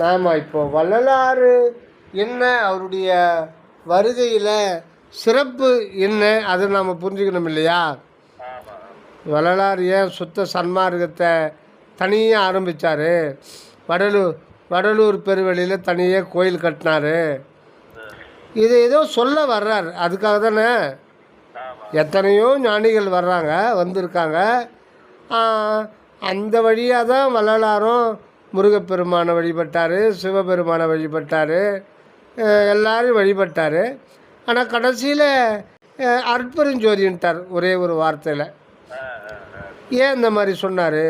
ஆமாம். இப்போது வள்ளலார் என்ன, அவருடைய வருகையில் சிறப்பு என்ன, அதை நாம் புரிஞ்சுக்கணும் இல்லையா? வள்ளலார் ஏன் சுத்த சன்மார்க்கத்தை தனியாக ஆரம்பித்தார், வடலூர் பெருவெளியில் தனியாக கோயில் கட்டினார், இது ஏதோ சொல்ல வர்றார். அதுக்காக தானே எத்தனையோ ஞானிகள் வந்திருக்காங்க. அந்த வழியாக தான் வள்ளலாரும் முருகப்பெருமானை வழிபட்டார், சிவபெருமானை வழிபட்டார், எல்லாரையும் வழிபட்டார். ஆனால் கடைசியில் அற்பெருஞ்சோதின்ட்டார் ஒரே ஒரு வார்த்தையில். ஏன் இந்த மாதிரி சொன்னார்?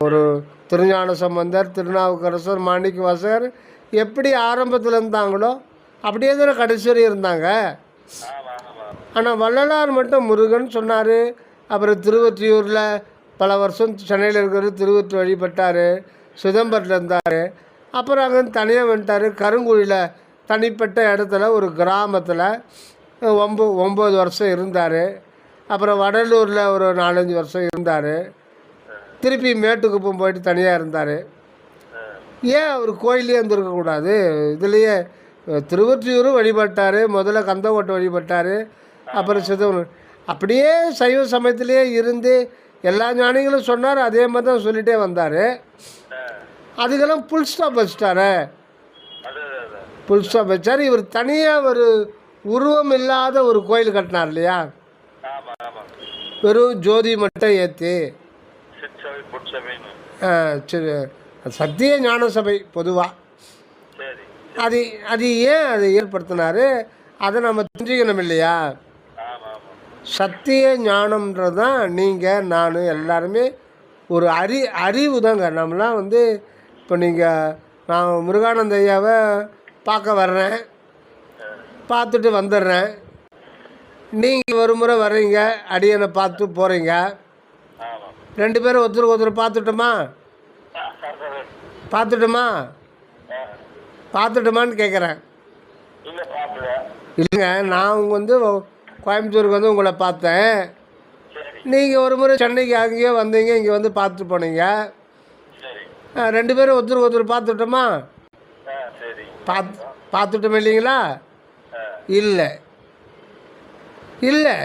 ஒரு திருஞான சம்பந்தர், திருநாவுக்கரசர், மாணிக்கவாசகர் எப்படி ஆரம்பத்தில் இருந்தாங்களோ அப்படியே தானே கடைசி வரை இருந்தாங்க. ஆனால் வள்ளலார் மட்டும் முருகன் சொன்னார். அப்புறம் திருவொற்றியூரில் பல வருஷம் சென்னையில் இருக்கிற திருவொற்றி வழிபட்டார், சிதம்பரத்தில் இருந்தார். அப்புறம் அங்கே தனியாக வந்துட்டார். கருங்குழியில் தனிப்பட்ட இடத்துல ஒரு கிராமத்தில் 9 வருஷம் இருந்தார். அப்புறம் வடலூரில் ஒரு 4-5 வருஷம் இருந்தார். திருப்பி மேட்டுக்குப்பம் போயிட்டு தனியாக இருந்தார். ஏன் அவர் கோயிலே இருந்திருக்கக்கூடாது? இதுலேயே திருவொற்றியூரும் வழிபட்டார், முதல்ல கந்தக்கோட்டை வழிபட்டார், அப்புறம் சிதம்பரம். அப்படியே சைவ சமயத்திலே இருந்து எல்லா ஞானிகளும் சொன்னார், அதே மாதிரி தான் சொல்லிகிட்டே வந்தார். அதுக்கெல்லாம் புல் ஸ்டாப் வச்சிட்டாரு. புல் ஸ்டாப் வச்சார். இவர் தனியாக ஒரு உருவம் இல்லாத ஒரு கோயில் கட்டினார் இல்லையா? வெறும் ஜோதி மட்டும் ஏற்றி சத்திய ஞான சபை பொதுவாக அது ஏன் அதை ஏற்படுத்தினார், அதை நம்ம தெரிஞ்சுக்கணும் இல்லையா? சத்திய ஞானம்ன்றது தான் நீங்கள் நான் எல்லாருமே ஒரு அறிவு தாங்க. நம்மளாம் இப்போ நான் முருகானந்த ஐயாவை பார்க்க வர்றேன், பார்த்துட்டு வந்துடுறேன். நீங்கள் ஒரு முறை வர்றீங்க, அடியனை பார்த்து போகிறீங்க. 2 பேரும் ஒருத்தருக்கு பார்த்துட்டுமான்னு கேட்குறேன். இல்லைங்க, நான் கோயம்புத்தூருக்கு உங்களை பார்த்தேன். நீங்கள் ஒரு முறை சென்னைக்கு அங்கேயோ வந்தீங்க, இங்கே பார்த்துட்டு போனீங்க. 2 பேரும் ஒருத்தருக்கு பார்த்துட்டோமா? பார்த்துட்டோம் இல்லைங்களா? இல்லை,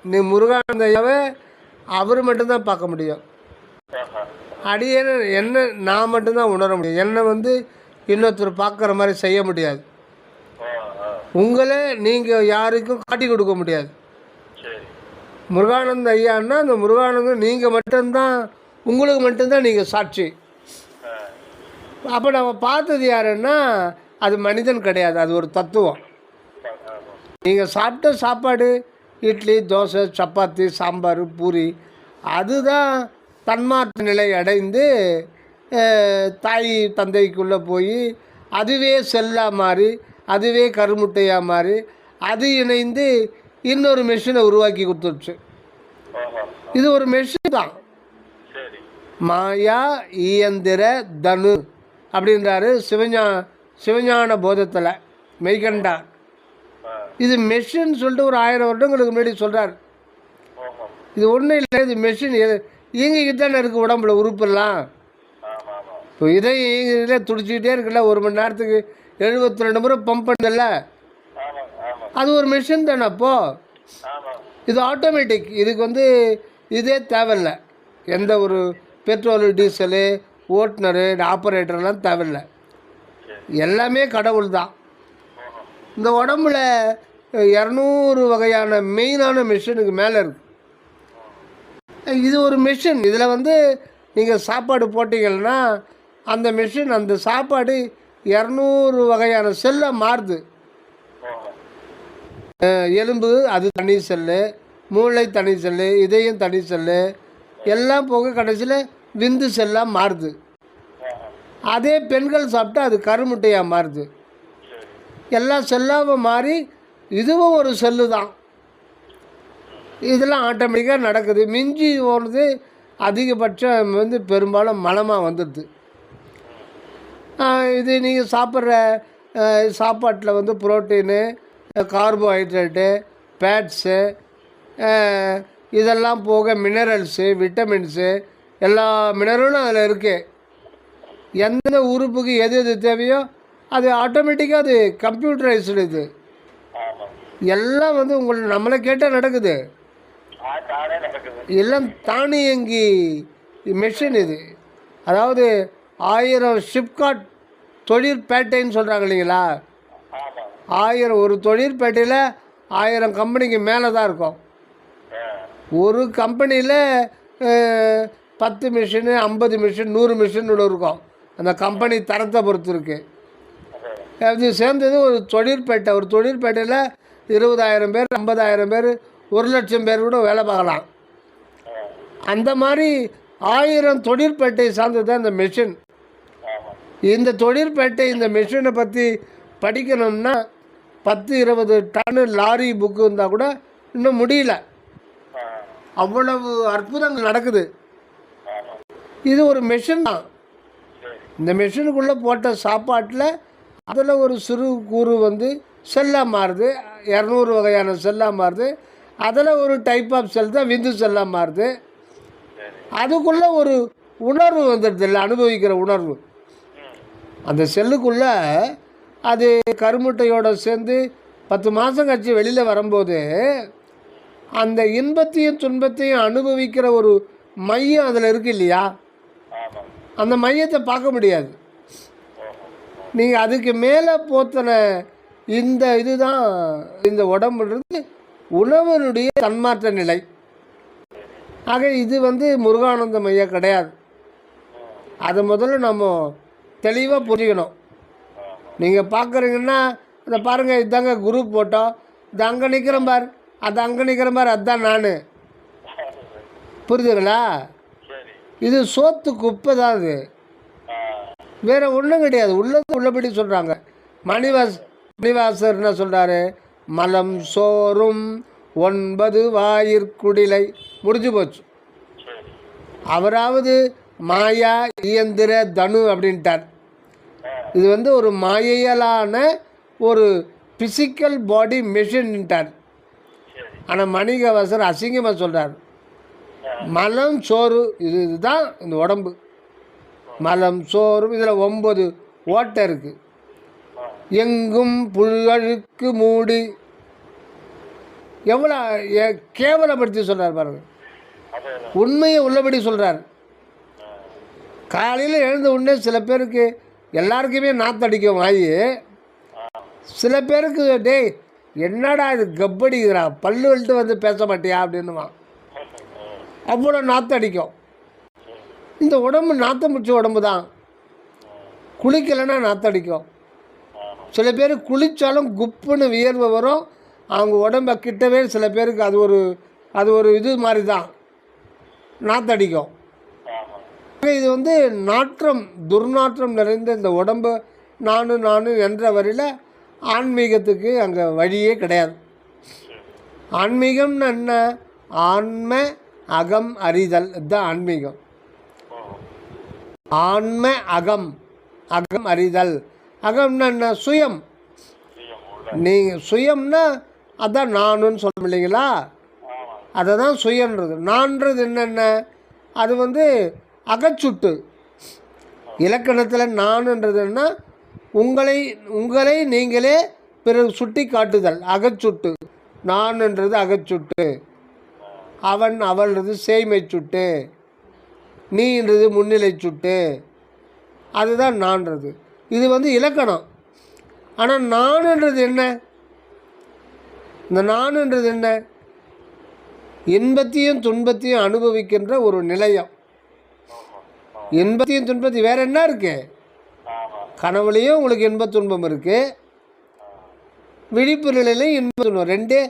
நீ முருகானந்த ஐயாவை அவர் மட்டும்தான் பார்க்க முடியும். அடியேன்னு என்ன நான் மட்டும்தான் உணர முடியும். என்னை இன்னொருத்தர் பார்க்குற மாதிரி செய்ய முடியாது. உங்களை நீங்கள் யாருக்கும் காட்டி கொடுக்க முடியாது. முருகானந்த ஐயான்னா அந்த முருகானந்தம் நீங்கள் மட்டும்தான், உங்களுக்கு மட்டும்தான் நீங்கள் சாட்சி. அப்போ நம்ம பார்த்தது யாருன்னா அது மனிதன் கிடையாது, அது ஒரு தத்துவம். நீங்கள் சாப்பிட்ட சாப்பாடு இட்லி, தோசை, சப்பாத்தி, சாம்பார், பூரி, அதுதான் தன்மாற்ற நிலை அடைந்து தாய் தந்தைக்குள்ளே போய் அதுவே செல்லாக மாறி, அதுவே கருமுட்டையாக மாறி, அது இணைந்து இன்னொரு மெஷினை உருவாக்கி கொடுத்துருச்சு. இது ஒரு மெஷின் தான். மாயா இயந்திர தனு அப்படின்றாரு சிவஞான போதத்தில் மெய்கண்டா. இது மெஷின் சொல்லிட்டு ஒரு 1000 வருடங்களுக்கு முன்னாடி சொல்கிறார். இது ஒன்றும் இல்லை, இது மெஷின். இயங்கிக்கிட்டு தானே இருக்குது உடம்புல உறுப்பெல்லாம். இப்போ இயங்கிக்கிட்டே துடிச்சிக்கிட்டே இருக்குல்ல, 1 மணி நேரத்துக்கு 72 முறை பம்ப் பண்ணல, அது ஒரு மெஷின் தானே. அப்போது இது ஆட்டோமேட்டிக். இதுக்கு இதே தேவையில்லை. எந்த ஒரு பெட்ரோலு, டீசலு, ஓட்டுநரு, ஆப்ரேட்டர்லாம் தேவையில்லை. எல்லாமே கடவுள் தான். இந்த உடம்புல 200 வகையான மெயினான மெஷினுக்கு மேலே இருக்குது. இது ஒரு மெஷின். இதில் நீங்கள் சாப்பாடு போட்டிங்கன்னா அந்த மெஷின், அந்த சாப்பாடு 200 வகையான செல்லாக மாறுது. எலும்பு அது தனி செல்லு, மூளை தனி செல்லு, இதயம் தனி செல்லு, எல்லாம் போக கடைசியில் விந்து செல்லாக மாறுது. அதே பெண்கள் சாப்பிட்டா அது கருமுட்டையாக மாறுது. எல்லாம் செல்லாக மாறி இதுவும் ஒரு செல்லு தான். இதெல்லாம் ஆட்டோமேட்டிக்காக நடக்குது. மிஞ்சி போகிறது அதிகபட்சம் பெரும்பாலும் மலமாக வந்துடுது. இது நீங்கள் சாப்பிட்ற சாப்பாட்டில் புரோட்டீனு, கார்போஹைட்ரேட்டு, ஃபேட்ஸு, இதெல்லாம் போக மினரல்ஸு, விட்டமின்ஸு, எல்லா மினரலும் அதில் இருக்குது. எந்தெந்த உறுப்புக்கு எது எது தேவையோ அது ஆட்டோமேட்டிக்காக அது கம்ப்யூட்டரைஸ்டு. இது எல்லாம் வந்து உங்களுக்கு நம்மளை கேட்டால் நடக்குது. எல்லாம் தானியங்கி மெஷின் இது. அதாவது 1000 ஷிப்காட் தொழிற்பேட்டைன்னு சொல்கிறாங்க இல்லைங்களா? 1000 ஒரு தொழிற்பேட்டையில் 1000 கம்பெனிக்கு மேலே தான் இருக்கும். ஒரு கம்பெனியில் 10 மிஷின் 50 மிஷின் 100 மிஷின் இருக்கும். அந்த கம்பெனி தரத்தை பொறுத்து இருக்குது. அது சேர்ந்தது ஒரு தொழிற்பேட்டை. ஒரு தொழிற்பேட்டையில் 20,000 பேர் 50,000 பேர் 1,00,000 பேர் கூட வேலை பார்க்கலாம். அந்த மாதிரி 1000 தொழிற்பேட்டை சார்ந்தது தான் இந்த மிஷின். இந்த தொழிற்பேட்டை இந்த மிஷினை பற்றி படிக்கணும்னா 10-20 டன்னு லாரி புக்கு இருந்தால் கூட இன்னும் முடியல. அவ்வளவு அற்புதங்கள் நடக்குது. இது ஒரு மிஷின் தான். இந்த மிஷினுக்குள்ளே போட்ட சாப்பாட்டில் அதில் ஒரு சிறு கூறு வந்து செல்லாக மாறுது. 200 வகையான செல்லாக மாறுது. அதில் ஒரு டைப் ஆஃப் செல் தான் விந்து செல்லாக மாறுது. அதுக்குள்ளே ஒரு உணர்வு வந்துடுது இல்லை, அனுபவிக்கிற உணர்வு. அந்த செல்லுக்குள்ளே அது கருமுட்டையோடு சேர்ந்து 10 மாதம் கழிச்சு வெளியில் வரும்போது அந்த இன்பத்தையும் துன்பத்தையும் அனுபவிக்கிற ஒரு மையம் அதில் இருக்குது இல்லையா? அந்த மையத்தை பார்க்க முடியாது. நீங்கள் அதுக்கு மேலே போத்தன இந்த இதுதான் இந்த உடம்புன்றது உணவனுடைய தன்மாற்ற நிலை. ஆக இது வந்து முருகானந்த மையம் கிடையாது. அதை முதல்ல நம்ம தெளிவாக புரிஞ்சுக்கணும். நீங்கள் பார்க்குறீங்கன்னா அதை பாருங்கள், இதாங்க குரூப் போட்டோம், இது அங்கே நிற்கிறேன் பார், அது அங்கே நிற்கிறேன் பார், அதுதான் நான். புரியுதுங்களா? இது சோத்து குப்பை தான். அது வேறு ஒன்றும் கிடையாது. உள்ளது உள்ளபடி சொல்கிறாங்க. மணிவாசர் என்ன சொல்கிறாரு? மலம் சோறும் 9 வாயிற்குடிலை. முடிஞ்சு போச்சு. அவராவது மாயா இயந்திர தனு அப்படின்ட்டார். இது வந்து ஒரு மாயையலான ஒரு ஃபிசிக்கல் பாடி மெஷின்ட்டார். ஆனால் மணிகவாசர் அசிங்கமாக சொல்கிறார். மலம் சோறு இதுதான் இந்த உடம்பு. மலம் சோறும் இதில் 9 ஓட்டை இருக்குது. எங்கும் புல்கழுக்கு மூடி. எவ்வளோ கேவலப்படுத்தி சொல்கிறார் பாருங்க. உண்மையை உள்ளபடி சொல்கிறார். காலையில் எழுந்த உடனே சில பேருக்கு எல்லாருக்குமே நாத்தடிக்கும் வாயி. சில பேருக்கு டேய் என்னடா இது கப்படிக்கிறா, பல்லு வலிட்டு வந்து பேச மாட்டியா அப்படின்னுவான். அவ்வளோ நாத்தடிக்கும். இந்த உடம்பு நாத்தம் பிடிச்ச உடம்பு தான். குளிக்கலைன்னா நாத்தடிக்கும். சில பேர் குளித்தாலும் குப்புன்னு வியர்வை வரும். அவங்க உடம்ப கிட்டவே சில பேருக்கு அது ஒரு இது மாதிரி தான் நாத்தடிக்கும். இது வந்து நாற்றம், துர்நாற்றம் நிறைந்த இந்த உடம்பு நான் என்ற வரையில் ஆன்மீகத்துக்கு அங்கே வழியே கிடையாது. ஆன்மீகம்னு என்ன? ஆன்ம அகம் அறிதல் இதுதான் ஆன்மீகம். ஆன்ம அகம் அகம் அறிதல். அகம்னா என்ன? சுயம். நீங்கள் சுயம்னா அதான் நானுன்னு சொல்ல இல்லைங்களா? அதை தான் சுயன்றது. நான்றது என்னென்ன? அது வந்து அகச்சுட்டு. இலக்கணத்தில் நானுன்றதுன்னா உங்களை நீங்களே பிறகு சுட்டி காட்டுதல், அகச்சுட்டு. நான்ன்றது அகச்சுட்டு, அவன் அவள்ன்றது சேய்மை சுட்டு, நீன்றது முன்னிலை சுட்டு. அதுதான் நான்றது. இது வந்து இலக்கணம். ஆனால் நானுன்றது என்ன? இந்த நானுன்றது என்ன? இன்பத்தையும் துன்பத்தையும் அனுபவிக்கின்ற ஒரு நிலையம். இன்பத்தையும் துன்பத்தையும் வேறு என்ன இருக்குது? கனவுலேயும் உங்களுக்கு இன்ப துன்பம் இருக்குது, விழிப்பு நிலையிலையும் இன்ப துன்பம். ரெண்டே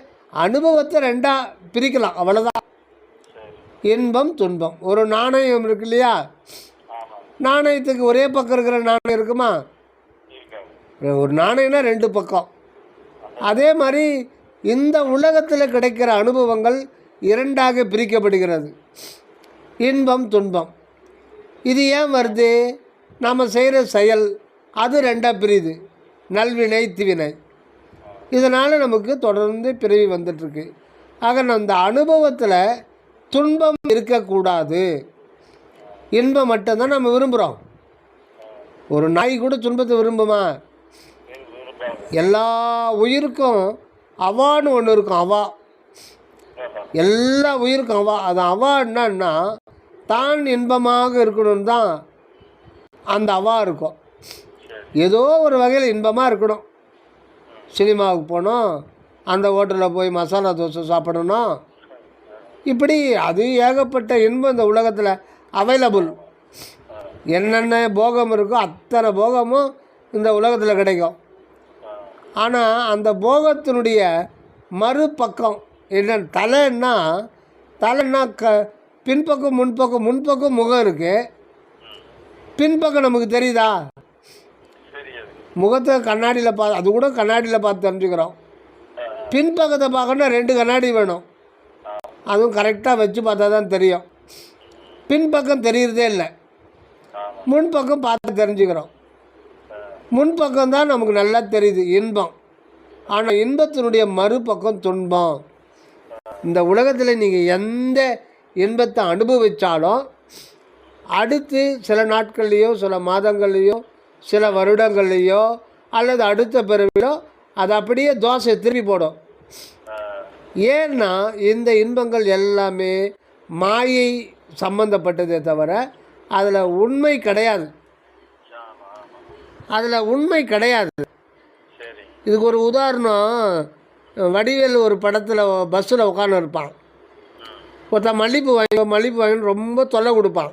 அனுபவத்தை ரெண்டாக பிரிக்கலாம், அவ்வளோதான். இன்பம் துன்பம். ஒரு நாணயம் இருக்கு இல்லையா? நாணயத்துக்கு ஒரே பக்கம் இருக்கிற நாணயம் இருக்குமா? ஒரு நாணயம்னா 2 பக்கம். அதே மாதிரி இந்த உலகத்தில் கிடைக்கிற அனுபவங்கள் 2ஆக பிரிக்கப்படுகிறது, இன்பம் துன்பம். இது ஏன் வருது? நாம் செய்கிற செயல் அது 2ஆக பிரியுது, நல்வினை தீவினை. இதனால் நமக்கு தொடர்ந்து பிறவி வந்துட்டுருக்கு. ஆக அந்த அனுபவத்தில் துன்பம் இருக்கக்கூடாது, இன்பம் மட்டும்தான் நம்ம விரும்புகிறோம். ஒரு நாய் கூட துன்பத்தை விரும்புமா? எல்லா உயிருக்கும் அவான்னு ஒன்று இருக்கும். அவா, எல்லா உயிருக்கும் அவா. அது அவா என்னன்னா தான் இன்பமாக இருக்கணும் தான் அந்த அவா இருக்கும். ஏதோ ஒரு வகையில் இன்பமாக இருக்கணும். சினிமாவுக்கு போனோம், அந்த ஹோட்டலில் போய் மசாலா தோசை சாப்பிடணும், இப்படி அது ஏகப்பட்ட இன்பம் இந்த உலகத்தில் அவைலபிள். என்னென்ன போகம் இருக்கோ அத்தனை போகமும் இந்த உலகத்தில் கிடைக்கும். ஆனால் அந்த போகத்தினுடைய மறுபக்கம் என்ன? தலைன்னா பின்பக்கம் முன்பக்கம் முகம் இருக்குது. பின்பக்கம் நமக்கு தெரியுதா? முகத்தை கண்ணாடியில் அது கூட கண்ணாடியில் பார்த்து தெரிஞ்சுக்கிறோம். பின்பக்கத்தை பார்க்கணுன்னா 2 கண்ணாடி வேணும். அதுவும் கரெக்டாக வச்சு பார்த்தா தான் தெரியும். பின்பக்கம் தெரிகிறதே இல்லை. முன்பக்கம் பார்த்து தெரிஞ்சுக்கிறோம். முன்பக்கம் தான் நமக்கு நல்லா தெரியுது இன்பம். ஆனால் இன்பத்தினுடைய மறுபக்கம் துன்பம். இந்த உலகத்தில் நீங்கள் எந்த இன்பத்தை அனுபவித்தாலும் அடுத்து சில நாட்கள்லேயோ சில மாதங்கள்லேயோ சில வருடங்கள்லேயோ அல்லது அடுத்த பிறவிலோ அது அப்படியே தோசை திருப்பி போடும். ஏன்னா இந்த இன்பங்கள் எல்லாமே மாயை சம்பந்தப்பட்டதே தவிர அதில் உண்மை கிடையாது. இதுக்கு ஒரு உதாரணம், வடிவேல் ஒரு படத்தில் பஸ்ஸில் உட்காந்து இருப்பான். ஒருத்தன் மல்லிப்பூ வாங்கி ரொம்ப தொல்லை கொடுப்பான்.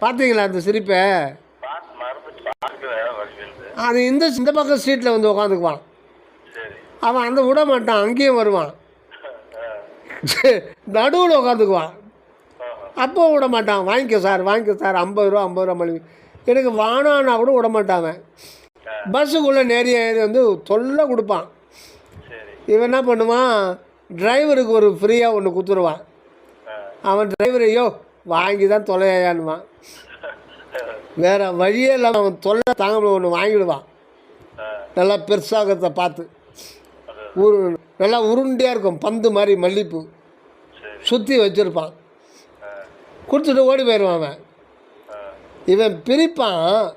பார்த்தீங்களா அந்த சிரிப்பை? அது இந்த பக்கம் சீட்டில் வந்து உட்காந்துக்குவான். அவன் அந்த விட மாட்டான், அங்கேயும் வருவான், நடுவில் உட்காந்துக்குவான். அப்போ விட மாட்டான். வாங்கிக்க சார் 50 ரூபா மல்லிகை. எனக்கு வானானா கூட விட மாட்டான். பஸ்ஸுக்குள்ளே நிறைய வந்து தொல்லை கொடுப்பான். இவன் என்ன பண்ணுவான், டிரைவருக்கு ஒரு ஃப்ரீயாக ஒன்று கொடுத்துருவான். அவன் டிரைவரையோ வாங்கி தான் தொலையானுவான். வேறு வழியே இல்லாமல் அவன் தொல்லை தாங்க ஒன்று வாங்கிடுவான். நல்லா பெருசாகத்தை பார்த்து நல்லா உருண்டையாக இருக்கும், பந்து மாதிரி மல்லிப்பூ சுற்றி வச்சுருப்பான். கொடுத்துட்டு ஓடி போயிடுவான் அவன். இவன் பிரிப்பான்,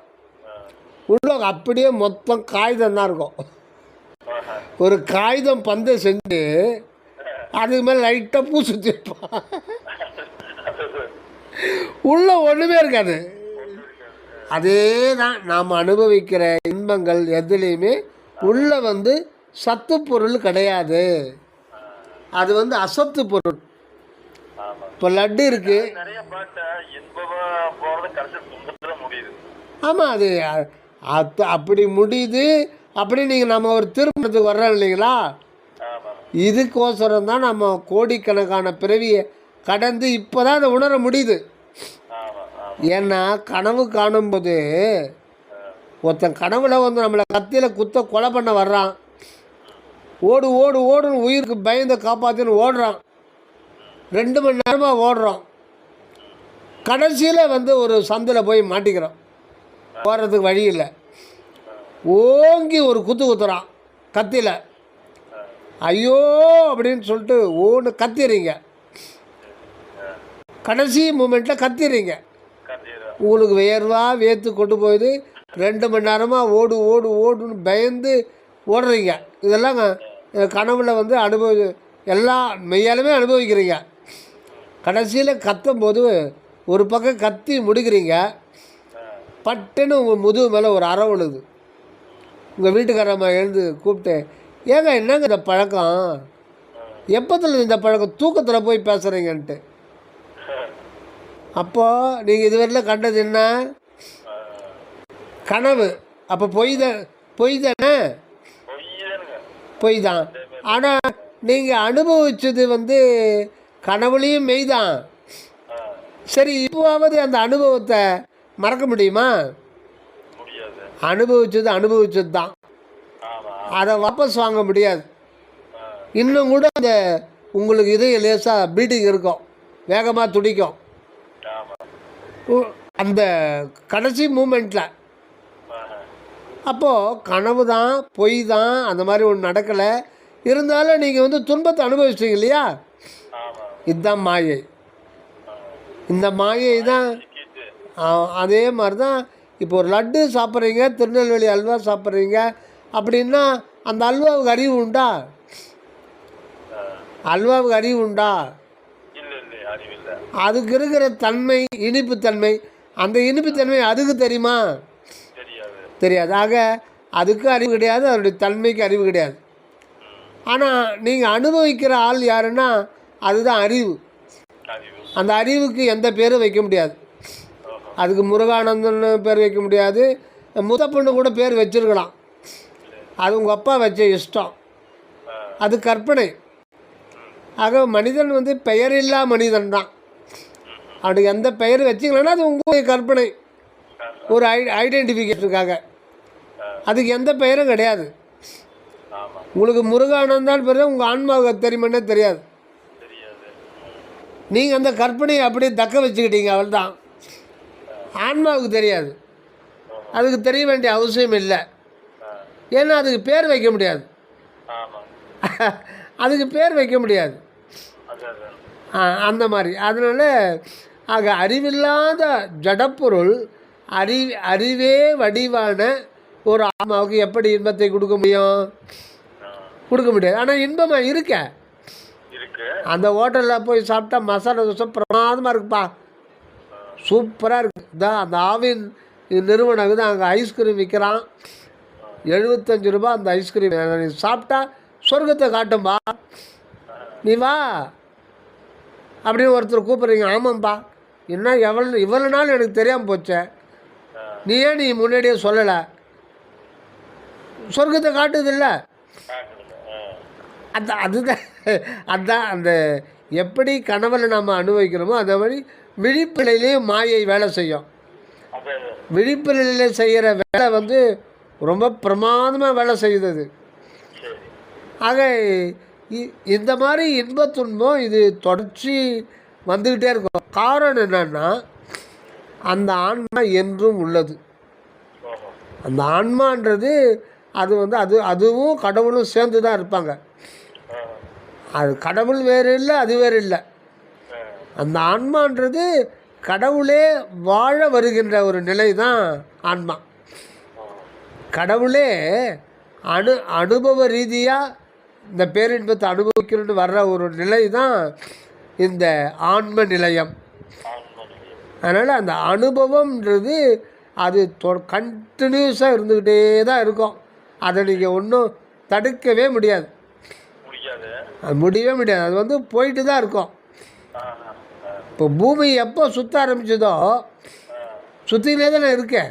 உள்ள அப்படியே மொத்தம் காகிதம் தான் இருக்கும். ஒரு காகிதம் பந்தை செஞ்சு அதுக்கு மேலே லைட்டாக பூ சுற்றி வைப்பான். உள்ள ஒன்றுமே இருக்காது. அதே தான் நாம் அனுபவிக்கிற இன்பங்கள் எதுலேயுமே உள்ள வந்து சத்து பொருள் கிடையாது. அது வந்து அசத்து பொருள். இப்போ லட்டு இருக்கு. ஆமாம், அது அப்படி முடியுது. அப்படி நீங்கள் நம்ம ஒரு திருமணத்துக்கு வர்றோம் இல்லைங்களா, இதுக்கோசரம் தான் நம்ம கோடிக்கணக்கான பிறவியை கடந்து இப்போ தான் அதை உணர முடியுது. ஏன்னா கனவு காணும்போது ஒருத்தன் கனவுல வந்து நம்மளை கத்தியில் குத்த கொலை பண்ண வர்றான். ஓடுன்னு உயிருக்கு பயந்து காப்பாற்றின்னு ஓடுறான். 2 மணி நேரமாக ஓடுறோம். கடைசியில் வந்து ஒரு சந்தில் போய் மாட்டிக்கிறோம். போகிறதுக்கு வழி இல்லை. ஓங்கி ஒரு குத்துறான் கத்தியில். ஐயோ அப்படின்னு சொல்லிட்டு ஓன்னு கத்திடுறீங்க. கடைசி மூமெண்ட்டில் கத்திடுறீங்க. உங்களுக்கு வேர்த்து கொண்டு போயிது. 2 மணி நேரமாக ஓடுன்னு பயந்து ஓடுறீங்க. இதெல்லாம் கனவுல வந்து எல்லாம் மெய்யாலுமே அனுபவிக்கிறீங்க. கடைசியில் கத்தும்போது ஒரு பக்கம் கத்தி முடிக்கிறீங்க. பட்டுன்னு உங்கள் முதுகு மேலே ஒரு அறை விழுது. உங்கள் வீட்டுக்காரம்மா எழுந்து கூப்பிட்டு, ஏங்க என்னங்க இந்த பழக்கம், எப்போத்துல இந்த பழக்கம், தூக்கத்தில் போய் பேசுகிறீங்கன்ட்டு. அப்போது நீங்கள் இதுவரையில் கண்டது என்ன? கனவு. அப்போ பொய் தானே? பொய் தான். ஆனால் நீங்கள் அனுபவிச்சது வந்து கனவுலேயும் மெய் தான். சரி, இப்போவாவது அந்த அனுபவத்தை மறக்க முடியுமா? அனுபவிச்சது தான். அதை வாபஸ் வாங்க முடியாது. இன்னும் கூட அந்த உங்களுக்கு இது லேசாக பீட்டிங் இருக்கும், வேகமாக துடிக்கும் அந்த கடைசி மூமெண்ட்டில். அப்போது கனவு தான், பொய் தான், அந்த மாதிரி ஒன்று நடக்கலை. இருந்தாலும் நீங்கள் வந்து துன்பத்தை அனுபவிச்சிங்க இல்லையா? இதுதான் மாயை. இந்த மாயை தான். அதே மாதிரி தான் இப்போ ஒரு லட்டு சாப்பிட்றீங்க, திருநெல்வேலி அல்வா சாப்பிட்றீங்க அப்படின்னா அந்த அல்வாவுக்கு அறிவு உண்டா? அல்வாவுக்கு அறிவு உண்டா? அதுக்கு இருக்கிற தன்மை, இனிப்புத்தன்மை, அந்த இனிப்புத்தன்மை அதுக்கு தெரியுமா? தெரியாது. ஆக அதுக்கு அறிவு கிடையாது, அதனுடைய தன்மைக்கு அறிவு கிடையாது. ஆனால் நீங்கள் அனுபவிக்கிற ஆள் யாருன்னா அதுதான் அறிவு. அந்த அறிவுக்கு எந்த பேரும் வைக்க முடியாது. அதுக்கு முருகானந்தன்னு பேர் வைக்க முடியாது. முத்தப்பண்ணு கூட பேர் வச்சுருக்கலாம், அது உங்கள் அப்பா வச்ச இஷ்டம், அது கற்பனை. ஆக மனிதன் வந்து பெயரில்லா மனிதன் தான். அவனுக்கு எந்த பெயர் வச்சிங்களேன்னா அது உங்களுடைய கற்பனை, ஒரு ஐடென்டிஃபிகேஷனுக்காக. அதுக்கு எந்த பெயரும் கிடையாது. உங்களுக்கு முருகானந்தான் பேர் உங்கள் ஆன்மாவுக்கு தெரியுமானே தெரியாது. நீங்கள் அந்த கற்பனையை அப்படியே தக்க வச்சுக்கிட்டீங்க, அவள் தான். ஆன்மாவுக்கு தெரியாது, அதுக்கு தெரிய வேண்டிய அவசியம் இல்லை. ஏன்னா அதுக்கு பேர் வைக்க முடியாது. அதுக்கு பேர் வைக்க முடியாது. அந்த மாதிரி. அதனால் ஆக அறிவில்லாத ஜடப்பொருள் அறிவே வடிவான ஒரு ஆன்மாவுக்கு எப்படி இன்பத்தை கொடுக்க முடியும்? கொடுக்க முடியாது. ஆனால் இன்பமாக இருக்க. அந்த ஹோட்டலில் போய் சாப்பிட்டா மசாலா தோசை பிரமாதமாக இருக்குப்பா, சூப்பராக இருக்குது. தான் அந்த ஆவின் நிறுவனம் தான் அங்கே ஐஸ்கிரீம் விற்கிறான், 75 ரூபா அந்த ஐஸ்கிரீம். நீ சாப்பிட்டா சொர்க்கத்தை காட்டும்பா, நீ வா அப்படின்னு ஒருத்தர் கூப்பிட்றீங்க. ஆமாம்ப்பா, என்ன இவ்வளோ நாள் எனக்கு தெரியாமல் போச்சே, நீ ஏன் முன்னாடியே சொல்லலை? சொர்க்கத்தை காட்டுதில்ல. அதுதான் அந்த எப்படி கனவுல நம்ம அனுபவிக்கிறோமோ அந்த மாதிரி விழிப்பிலையிலையும் மாயை வேலை செய்யும். விழிப்பிலையில் செய்கிற வேலை வந்து ரொம்ப பிரமாதமாக வேலை செய்யுது. ஆக இந்த மாதிரி இன்ப துன்பம் இது தொடர்ச்சி வந்துக்கிட்டே இருக்கும். காரணம் என்னன்னா அந்த ஆன்மா என்றும் உள்ளது. அந்த ஆன்மான்றது அது வந்து அதுவும் கடவுளும் சேர்ந்து தான் இருப்பாங்க. அது கடவுள் வேறு இல்லை, அது வேறு இல்லை. அந்த ஆன்மான்றது கடவுளே வாழ வருகின்ற ஒரு நிலை தான் ஆன்மா. கடவுளே அனுபவ ரீதியாக இந்த பேரின்பத்தை அனுபவிக்கணும்னு வர்ற ஒரு நிலை தான் இந்த ஆன்ம நிலையம். அதனால் அந்த அனுபவம்ன்றது அது கண்டினியூஸாக இருந்துக்கிட்டே தான் இருக்கும். அதை நீங்கள் ஒன்றும் தடுக்கவே முடியாது, அது முடியவே முடியாது. அது வந்து போயிட்டு தான் இருக்கும். இப்போ பூமி எப்போ சுற்ற ஆரம்பிச்சதோ சுற்றினே தானே இருக்கேன்.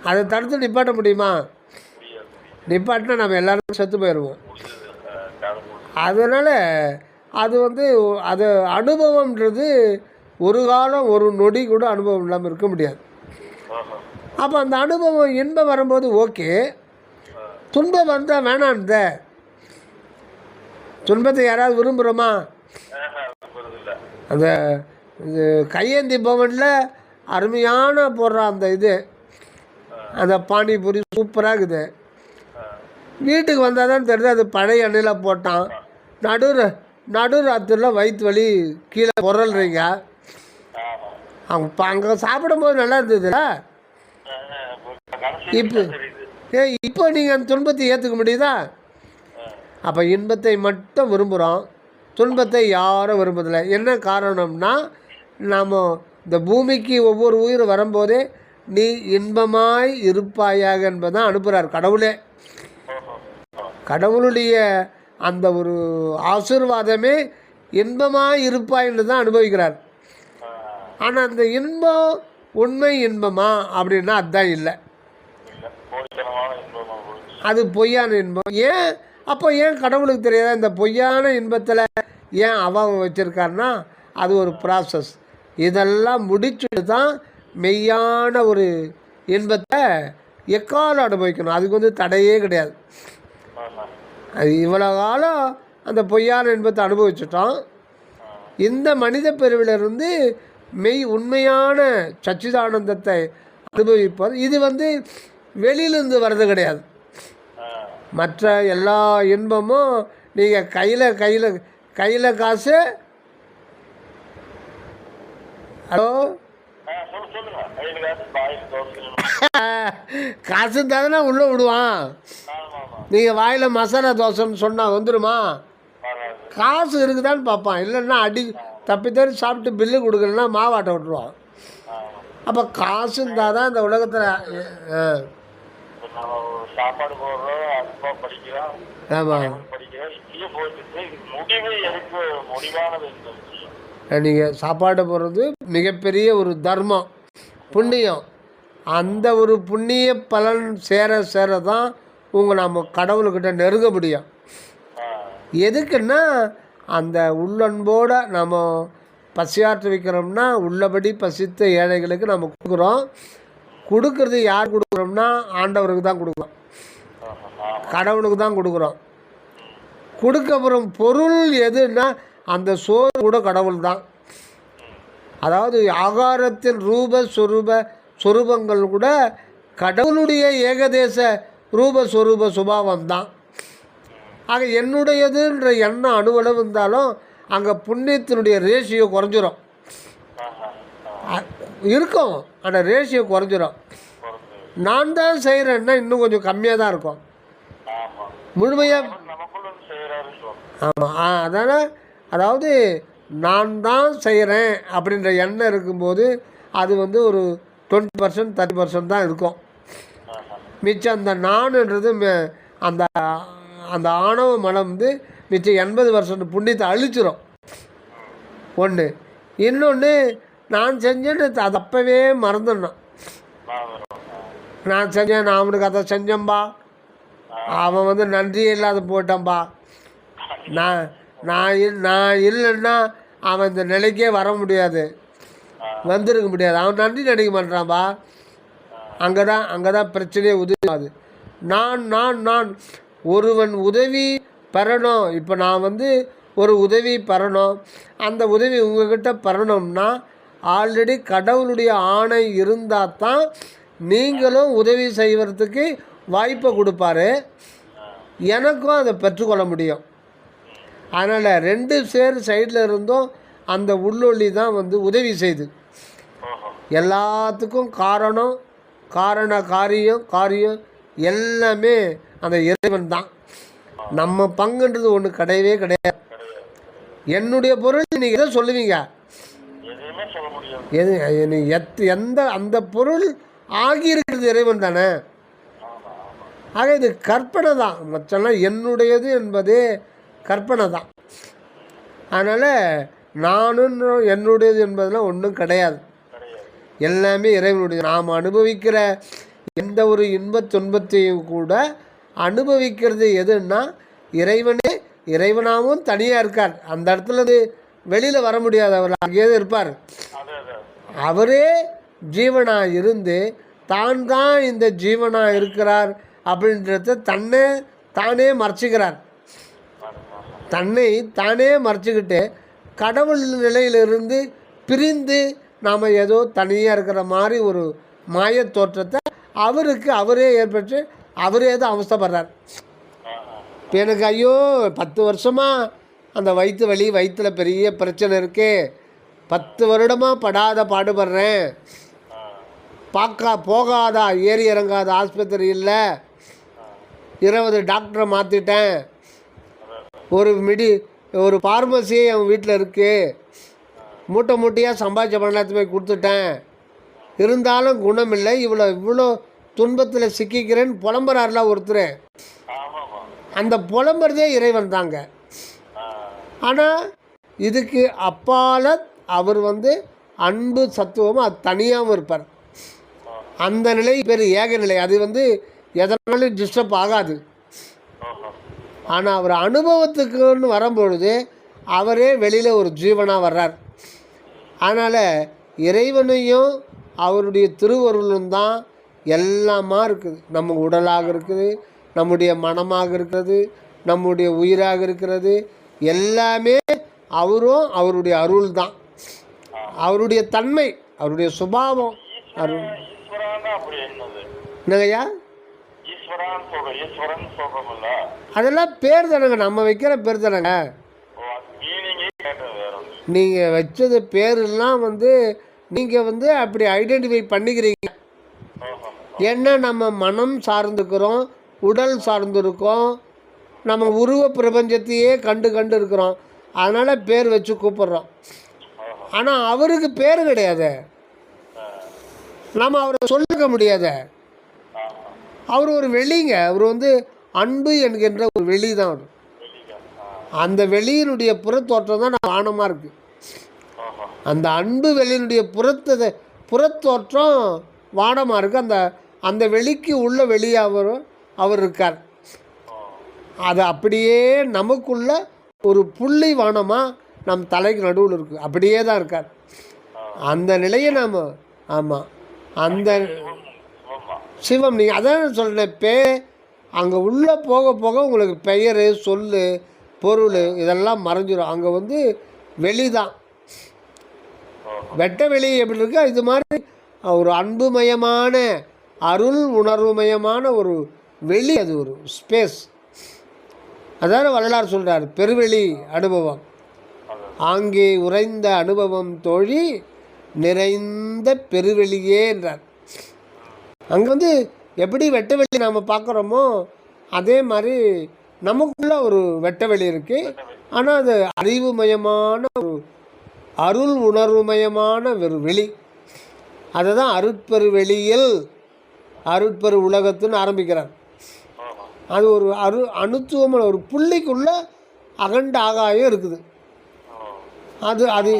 அதை தடுத்து நிப்பாட்ட முடியுமா? நிப்பாட்டினா நம்ம எல்லோரும் செத்து போயிடுவோம். அதனால் அது வந்து அது அனுபவம்ன்றது ஒரு காலம் ஒரு நொடி கூட அனுபவம் இல்லாமல் இருக்க முடியாது. அப்போ அந்த அனுபவம் இன்பம் வரும்போது ஓகே, துன்பம் வந்தால் வேணான்ற. துன்பத்தை யாராவது விரும்புகிறோமா? அந்த கையேந்தி பவனில் அருமையான போடுற அந்த அந்த பானிபூரி சூப்பராக இருக்குது. வீட்டுக்கு வந்தால் தான் தெரியுது அது பழைய எண்ணெயில் போட்டான். நடு ராத்திரியில் வயிற்று வலி கீழே பொருள்றீங்க. அவங்க அங்கே சாப்பிடும்போது நல்லா இருந்ததுல்ல. இப்போ நீங்கள் அந்த துன்பத்தை ஏற்றுக்க முடியுதா? அப்போ இன்பத்தை மட்டும் விரும்புகிறோம், துன்பத்தை யாரும் விரும்புதில்லை. என்ன காரணம்னா நாம் இந்த பூமிக்கு ஒவ்வொரு உயிர் வரும்போதே நீ இன்பமாய் இருப்பாயாக என்பதான் அனுப்புகிறார் கடவுளே. கடவுளுடைய அந்த ஒரு ஆசீர்வாதமே இன்பமாய் இருப்பாய்ன்னு தான் அனுபவிக்கிறார். ஆனால் அந்த இன்பம் உண்மை இன்பமா அப்படின்னா அதுதான் இல்லை, அது பொய்யான இன்பம். ஏன் அப்போ ஏன் கடவுளுக்கு தெரியாத இந்த பொய்யான இன்பத்தில் ஏன் அவன் வச்சுருக்காருன்னா அது ஒரு ப்ராசஸ். இதெல்லாம் முடிச்சுட்டு தான் மெய்யான ஒரு இன்பத்தை எக்காலம் அனுபவிக்கணும். அதுக்கு வந்து தடையே கிடையாது. அது இவ்வளோ காலம் அந்த பொய்யான இன்பத்தை அனுபவிச்சிட்டோம். இந்த மனித பிரிவிலிருந்து உண்மையான சச்சிதானந்தத்தை அனுபவிப்பது இது வந்து வெளியிலேருந்து வர்றது கிடையாது. மற்ற எல்லா இன்பமும் நீங்கள் கையில் காசு. ஹலோ, காசு தானே உள்ளே விடுவான். நீங்கள் வாயில் மசாலா தோசைன்னு சொன்னால் வந்துடுமா? காசு இருக்குதான்னு பார்ப்பான். இல்லைன்னா அடி தப்பி சாப்பிட்டு பில்லு கொடுக்கலன்னா மாவாட்ட விட்டுருவான். அப்போ காசு இருந்தால் தான் இந்த உலகத்தில். சாப்பாடு போடுறோம், அப்பா படிக்கிறோம், ஆமாம். நீங்கள் சாப்பாடு போடுறது மிகப்பெரிய ஒரு தர்மம், புண்ணியம். அந்த ஒரு புண்ணிய பலன் சேர சேர தான் நம்ம கடவுள்கிட்ட நெருங்க முடியும். எதுக்குன்னா அந்த உள்ளன்போடு நம்ம பசியாற்ற வைக்கிறோம்னா உள்ளபடி பசித்த ஏழைகளுக்கு நம்ம கொடுக்குறோம். கொடுக்கறது யார் கொடுக்குறோம்னா ஆண்டவருக்கு தான் கொடுக்குறோம், கடவுளுக்கு தான் கொடுக்குறோம். கொடுக்கப்புறம் பொருள் எதுன்னா அந்த சோறு கூட கடவுள் தான். அதாவது ஆகாரத்தின் சொரூபங்கள் கூட கடவுளுடைய ஏகதேச ரூபஸ்வரூப சுபாவம் தான். ஆக என்னுடையதுன்ற எண்ணம் அணுவளவு இருந்தாலும் அங்கே புண்ணியத்தினுடைய ரேஷியோ குறைஞ்சிரும். இருக்கும், ஆனால் ரேஷியோ குறைஞ்சிரும். நான் தான் செய்கிறேன்னா இன்னும் கொஞ்சம் கம்மியாக தான் இருக்கும், முழுமையாக. ஆமாம், அதனால் அதாவது நான் தான் செய்கிறேன் அப்படின்ற எண்ணம் இருக்கும்போது அது ஒரு 20% 30% தான் இருக்கும். மிச்சம் அந்த நான்ன்றது அந்த அந்த ஆணவ மனம் மிச்சம் 80% புண்ணியத்தை அழிச்சிடும். ஒன்று. இன்னொன்று, நான் செஞ்சேன்னு அது அப்போவே மறந்துடணும். நான் செஞ்சேன், நான் அவனுக்கு அதை செஞ்சேன்பா, அவன் நன்றியே இல்லாத போட்டான்பா, நான் இல்லைன்னா அவன் இந்த நிலைக்கே வர முடியாது, வந்திருக்க முடியாது, அவன் நன்றி நினைக்க மாட்டான்பா. அங்கே தான் பிரச்சனையே உதவாது. நான் ஒருவன் உதவி பெறணும். இப்போ நான் ஒரு உதவி பெறணும், அந்த உதவி உங்ககிட்ட பெறணும்னா ஆல்ரெடி கடவுளுடைய ஆணை இருந்தால் தான் நீங்களும் உதவி செய்வதற்கு வாய்ப்பை கொடுப்பாரு, எனக்கும் அதை பெற்றுக்கொள்ள முடியும். அதனால் 2 பேர் சைடில் இருந்தும் அந்த உள்ளொளி தான் உதவி செய்து எல்லாத்துக்கும் காரியம் எல்லாமே அந்த இறைவன் தான். நம்ம பங்குன்றது ஒன்று கிடையவே கிடையாது. என்னுடைய பொருள் நீங்கள் எதை சொல்லுவீங்க? எந்த அந்த பொருள் ஆகியிருக்கிறது இறைவன் தானே. ஆக இது கற்பனை தான், மற்றெல்லாம் என்னுடையது என்பதே கற்பனை தான். அதனால் நானும் என்னுடையது என்பதெல்லாம் ஒன்றும் கிடையாது, எல்லாமே இறைவனுடைய. நாம் அனுபவிக்கிற எந்த ஒரு இன்பத் துன்பத்தையும் கூட அனுபவிக்கிறது எதுன்னா இறைவனாகவும் தனியாக இருக்கார். அந்த இடத்துல வெளியில் வர முடியாது, அவர் அங்கேயே இருப்பார். அவரே ஜீவனாக இருந்து தான் இந்த ஜீவனாக இருக்கிறார் அப்படின்றத தானே மறைச்சிக்கிறார். தானே மறைச்சிக்கிட்டு கடவுள் நிலையிலிருந்து பிரிந்து நாம் ஏதோ தனியாக இருக்கிற மாதிரி ஒரு மாய தோற்றத்தை அவரே ஏற்பட்டு அவரே தான் அவஸ்தைப்படுறார். இப்போ எனக்கு ஐயோ 10 வருஷமாக அந்த வயிற்றில் பெரிய பிரச்சனை இருக்கே, 10 வருடமாக படாத பாடுபடுறேன், போகாத ஏறி இறங்காத ஆஸ்பத்திரி இல்லை, 20 டாக்டரை மாற்றிட்டேன், ஒரு ஃபார்மசியே என் வீட்டில் இருக்குது, மூட்டையாக சம்பாதிச்ச பணத்தை போய் கொடுத்துட்டேன், இருந்தாலும் குணம் இல்லை, இவ்வளோ துன்பத்தில் சிக்கிக்கிறேன்னு புலம்புறாருலாம் ஒருத்தர். அந்த புலம்புறதே இறைவன் தாங்க. ஆனால் இதுக்கு அப்பால் அவர் அன்பு சத்துவமும் அது தனியாகவும் இருப்பார். அந்த நிலை பேர் ஏக நிலை. அது எதனாலும் டிஸ்டர்ப் ஆகாது. ஆனால் அவர் அனுபவத்துக்குன்னு வரும்பொழுது அவரே வெளியில் ஒரு ஜீவனாக வர்றார். அதனால் இறைவனையும் அவருடைய திருவருளும் தான் எல்லாமா இருக்குது. நம்ம உடலாக இருக்குது, நம்முடைய மனமாக இருக்கிறது, நம்முடைய உயிராக இருக்கிறது, எல்லாமே அவருடைய அருள் தான், அவருடைய தன்மை, அவருடைய சுபாவம். அருள் என்னங்கய்யா? அதெல்லாம் பேர் தானங்க, நம்ம வைக்கிற பேர் தானங்க. நீங்கள் வச்சது பேரெல்லாம் நீங்கள் வந்து அப்படி ஐடென்டிஃபை பண்ணிக்கிறீங்க. ஏன்னா நம்ம மனம் சார்ந்துக்கிறோம், உடல் சார்ந்துருக்கோம், நம்ம உருவ பிரபஞ்சத்தையே கண்டு இருக்கிறோம். அதனால் பேர் வச்சு கூப்பிட்றோம். ஆனால் அவருக்கு பேர் கிடையாது, நம்ம அவரை சொல்லிக்க முடியாத. அவர் ஒரு வெளிங்க, அவர் வந்து அன்பு என்கின்ற ஒரு வெளி தான் அவர். அந்த வெளியினுடைய புறத்தோற்றம் தான் ஆணமாக இருக்குது. அந்த அன்பு வெளியினுடைய புறத்தோற்றம் வானமாக இருக்குது. அந்த வெளிக்கு உள்ள வெளியாக அவர் இருக்கார். அது அப்படியே நமக்குள்ள ஒரு புள்ளி வானமாக நம் தலைக்கு நடுவில் இருக்குது, அப்படியே தான் இருக்கார். அந்த நிலையை நாம் ஆமாம் அந்த சிவம். நீங்கள் அதான் சொல்கிறேன், அங்கே உள்ளே போக போக உங்களுக்கு பெயர், சொல், பொருள் இதெல்லாம் மறைஞ்சிடும். அங்கே வந்து வெளி தான், வெட்ட வெளி எப்படி இருக்கோ இது மாதிரி ஒரு அன்புமயமான அருள் உணர்வுமயமான ஒரு வெளி, அது ஒரு ஸ்பேஸ். அதாவது வள்ளலார் சொல்கிறார், பெருவெளி அனுபவம் ஆங்கே உறைந்த அனுபவம் தோழி நிறைந்த பெருவெளியே என்றார். அங்கே வந்து எப்படி வெட்ட வெளி நாம் பார்க்குறோமோ அதே மாதிரி நமக்குள்ள ஒரு வெட்ட வெளி இருக்குது. ஆனால் அது அறிவுமயமான ஒரு அருள் உணர்வுமயமான ஒரு வெளி. அதை தான் அருட்பெரு அருட்பெரு உலகத்துன்னு ஆரம்பிக்கிறார். அது ஒரு அணுத்துவமான ஒரு புள்ளிக்குள்ள அகண்ட ஆகாயம் இருக்குது. அது அது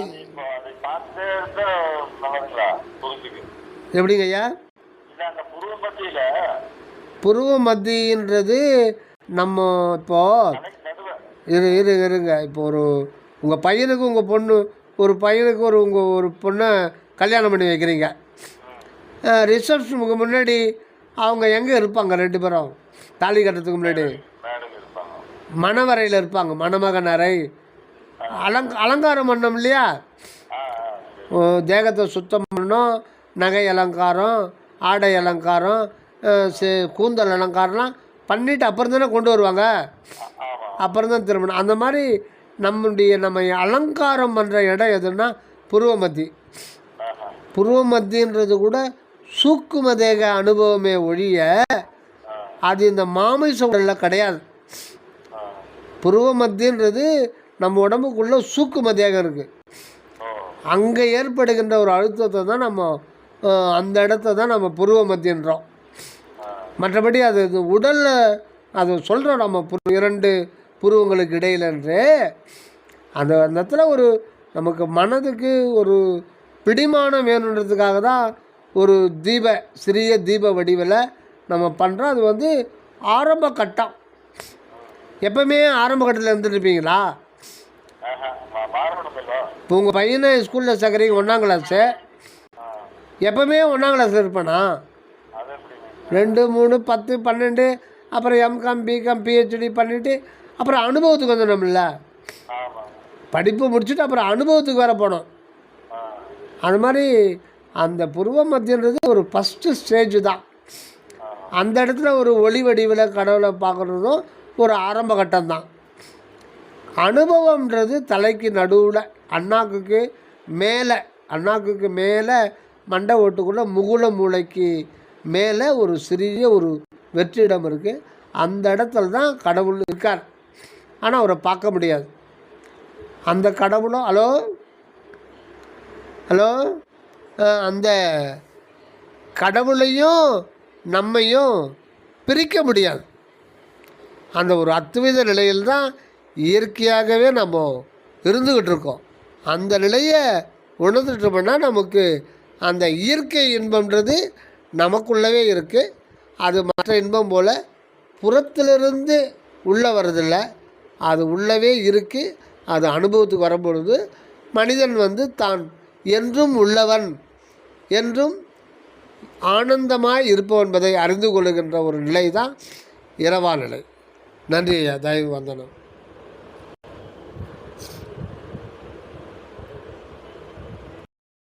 எப்படிங்க ஐயா? புருவ மத்தின்றது நம்ம இப்போ இருங்க, இப்போ உங்கள் பையனுக்கு உங்கள் பொண்ணு, ஒரு பையனுக்கு ஒரு பொண்ணை கல்யாணம் பண்ணி வைக்கிறீங்க. ரிசப்ஷனுக்கு முன்னாடி அவங்க எங்கே இருப்பாங்க? 2 பேரும் தாலி கட்டுறதுக்கு முன்னாடி மணவரையில் இருப்பாங்க. மணமகன் அறை அலங்காரம் பண்ணோம் இல்லையா? தேகத்தை சுத்தம் பண்ணோம், நகை அலங்காரம், ஆடை அலங்காரம், கூந்தல் அலங்காரம்லாம் பண்ணிவிட்டு அப்புறம் தானே கொண்டு வருவாங்க. அப்புறம் தான் திருமணம். அந்த மாதிரி நம்ம அலங்காரம் பண்ணுற இடம் எதுன்னா புருவ மத்தி. புருவ மத்தின்றது கூட சூக்கும தேக அனுபவமே ஒழிய அது இந்த மாமிச உடலில் கிடையாது. புருவ மத்தின்றது நம்ம உடம்புக்குள்ளே சூக்கும தேகம் இருக்குது. அங்கே ஏற்படுகின்ற ஒரு அழுத்தத்தை தான் நம்ம அந்த இடத்த தான் நம்ம புருவ மத்தின்றோம். மற்றபடி அது உடலில் அது சொல்கிறோம் நம்ம 2 புருவங்களுக்கு இடையிலன்று. அந்த இடத்துல ஒரு நமக்கு மனதுக்கு ஒரு பிடிமானம் வேணுன்றதுக்காக தான் ஒரு சிறிய தீப வடிவில் நம்ம பண்ணுறோம். அது வந்து ஆரம்ப கட்டம். எப்பவுமே ஆரம்ப கட்டத்தில் இருந்துருப்பீங்களா? இப்போ உங்கள் பையனை ஸ்கூலில் சேர்க்குறீங்க 1ஆம் கிளாஸு, எப்பவுமே 1ஆம் கிளாஸில் இருப்பானா? 2, 3, 10, 12 அப்புறம் எம்காம், பிகாம், பிஹெச்டி பண்ணிவிட்டு அப்புறம் அனுபவத்துக்கு வந்துடணும்ல. படிப்பு முடிச்சுட்டு அப்புறம் அனுபவத்துக்கு வேறு போனோம். அது மாதிரி அந்த புருவ மத்தியன்றது ஒரு ஃபஸ்ட்டு ஸ்டேஜ் தான். அந்த இடத்துல ஒரு ஒளி வடிவில் கடவுளை பார்க்குறதும் ஒரு ஆரம்ப கட்டம்தான். அனுபவம்ன்றது தலைக்கு நடுவில் அண்ணாக்குக்கு மேலே மண்டை ஓட்டுக்குள்ளே முகுல மூளைக்கு மேலே ஒரு சிறிய ஒரு வெற்றிடம் இருக்குது. அந்த இடத்துல தான் கடவுள் இருக்கார். ஆனால் அவரை பார்க்க முடியாது. அந்த கடவுளும் ஹலோ அந்த கடவுளையும் நம்மையும் பிரிக்க முடியாது. அந்த ஒரு அத்வைத நிலையில் தான் இயற்கையாகவே நம்ம இருந்துக்கிட்டு இருக்கோம். அந்த நிலையை உணர்ந்துட்டோம்னா நமக்கு அந்த இயற்கை இன்பம்ன்றது நமக்குள்ளவே இருக்குது. அது மற்ற இன்பம் போல் புறத்திலிருந்து உள்ளே வர்றதில்லை, அது உள்ளவே இருக்குது. அது அனுபவத்துக்கு வரும்பொழுது மனிதன் வந்து தான் என்றும் உள்ளவன், என்றும் ஆனந்தமாய் இருப்பவன் என்பதை அறிந்து கொள்ளுகின்ற ஒரு நிலை தான் இரவா நிலை. நன்றி ஐயா, தயவு வந்தனம்.